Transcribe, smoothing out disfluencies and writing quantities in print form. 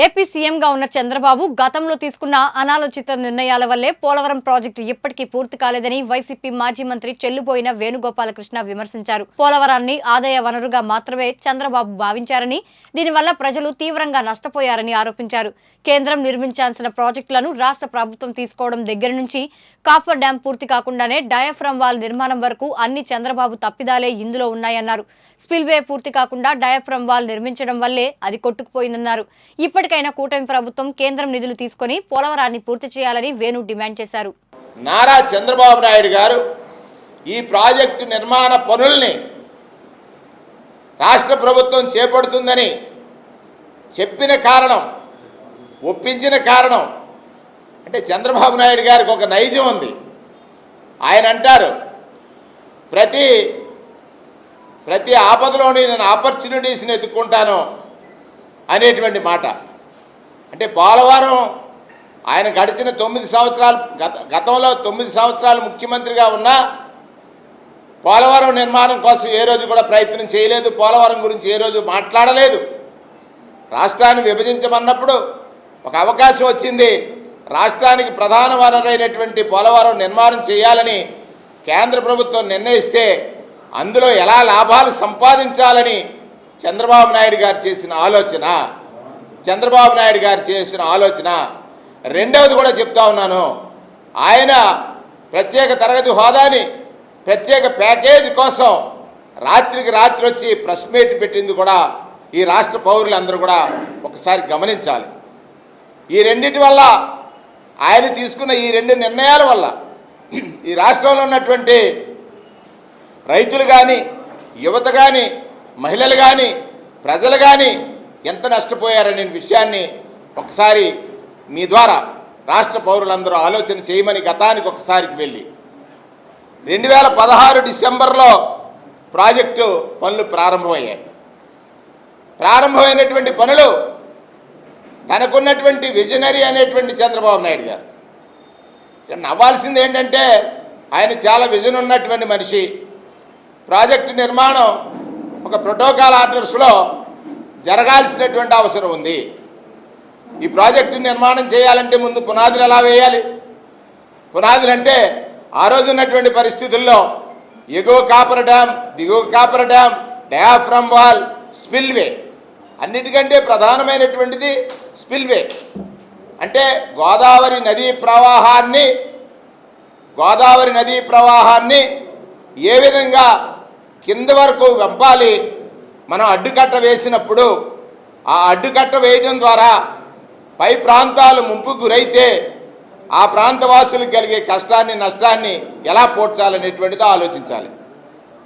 AP సీఎంగా ఉన్న చంద్రబాబు గతంలో తీసుకున్న అనాలోచిత నిర్ణయాల వల్లే పోలవరం ప్రాజెక్టు ఇప్పటికీ పూర్తి కాలేదని వైసీపీ మాజీ మంత్రి చెల్లుబోయిన వేణుగోపాలకృష్ణ విమర్శించారు. పోలవరాన్ని ఆదాయ వనరుగా మాత్రమే చంద్రబాబు భావించారని, దీనివల్ల ప్రజలు తీవ్రంగా నష్టపోయారని ఆరోపించారు. కేంద్రం నిర్మించాల్సిన ప్రాజెక్టులను రాష్ట్ర ప్రభుత్వం తీసుకోవడం దగ్గర నుంచి కాపర్ డ్యాం పూర్తి కాకుండానే డయాఫ్రమ్ వాల్ నిర్మాణం వరకు అన్ని చంద్రబాబు తప్పిదాలే ఇందులో ఉన్నాయన్నారు. స్పిల్వే పూర్తి కాకుండా డయాఫ్రమ్ వాల్ నిర్మించడం వల్లే అది కొట్టుకుపోయిందన్నారు. ఇప్పటికైనా కూటమి ప్రభుత్వం కేంద్రం నిధులు తీసుకొని పోలవరాన్ని పూర్తి చేయాలని వేణు డిమాండ్ చేశారు. నారా చంద్రబాబు నాయుడు గారు ఈ ప్రాజెక్టు నిర్మాణ పనుల్ని రాష్ట్ర ప్రభుత్వం చేపడుతుందని చెప్పిన కారణం, ఒప్పించిన కారణం అంటే చంద్రబాబు నాయుడు గారికి ఒక నైజం ఉంది. ఆయన అంటారు, ప్రతి ఆపదలోని నేను ఆపర్చునిటీస్ని ఎత్తుక్కుంటాను అనేటువంటి మాట. అంటే పోలవరం ఆయన గడిచిన 9 సంవత్సరాలు గతంలో 9 సంవత్సరాలు ముఖ్యమంత్రిగా ఉన్నా పోలవరం నిర్మాణం కోసం ఏ రోజు కూడా ప్రయత్నం చేయలేదు. పోలవరం గురించి ఏ రోజు మాట్లాడలేదు. రాష్ట్రాన్ని విభజించమన్నప్పుడు ఒక అవకాశం వచ్చింది. రాష్ట్రానికి ప్రధాన వనరైనటువంటి పోలవరం నిర్మాణం చేయాలని కేంద్ర ప్రభుత్వం నిర్ణయిస్తే అందులో ఎలా లాభాలు సంపాదించాలని చంద్రబాబు నాయుడు గారు చేసిన ఆలోచన రెండవది కూడా చెప్తా ఉన్నాను. ఆయన ప్రత్యేక తరగతి హోదాని ప్రత్యేక ప్యాకేజ్ కోసం రాత్రికి రాత్రి వచ్చి ప్రెస్ మీట్ పెట్టింది కూడా ఈ రాష్ట్ర పౌరులందరూ కూడా ఒకసారి గమనించాలి. ఈ రెండింటి వల్ల, ఆయన తీసుకున్న ఈ 2 నిర్ణయాల వల్ల ఈ రాష్ట్రంలో ఉన్నటువంటి రైతులు కానీ, యువత కానీ, మహిళలు కానీ, ప్రజలు కానీ ఎంత నష్టపోయారనే విషయాన్ని ఒకసారి మీ ద్వారా రాష్ట్ర పౌరులందరూ ఆలోచన చేయమని గతానికి ఒకసారికి వెళ్ళి 2016 డిసెంబర్లో ప్రాజెక్టు పనులు ప్రారంభమైనటువంటి పనులు తనకున్నటువంటి విజనరీ అనేటువంటి చంద్రబాబు నాయుడు గారు నవ్వాల్సింది ఏంటంటే, ఆయన చాలా విజన్ ఉన్నటువంటి మనిషి. ప్రాజెక్టు నిర్మాణం ఒక ప్రోటోకాల్ ఆర్డర్స్లో జరగాల్సినటువంటి అవసరం ఉంది. ఈ ప్రాజెక్టు నిర్మాణం చేయాలంటే ముందు పునాదులు ఎలా వేయాలి? పునాదులు అంటే ఆ రోజు ఉన్నటువంటి పరిస్థితుల్లో ఎగువ కాపర్ డ్యామ్, దిగువ copper dam, diaphragm wall, spillway. అన్నిటికంటే ప్రధానమైనటువంటిది స్పిల్వే. అంటే గోదావరి నదీ ప్రవాహాన్ని ఏ విధంగా కింద వరకు వెంపాలి. మనం అడ్డుకట్ట వేసినప్పుడు ఆ అడ్డుకట్ట వేయడం ద్వారా పై ప్రాంతాలు ముంపు గురైతే ఆ ప్రాంతవాసులకు కలిగే కష్టాన్ని, నష్టాన్ని ఎలా పోడ్చాలనేటువంటిదో ఆలోచించాలి.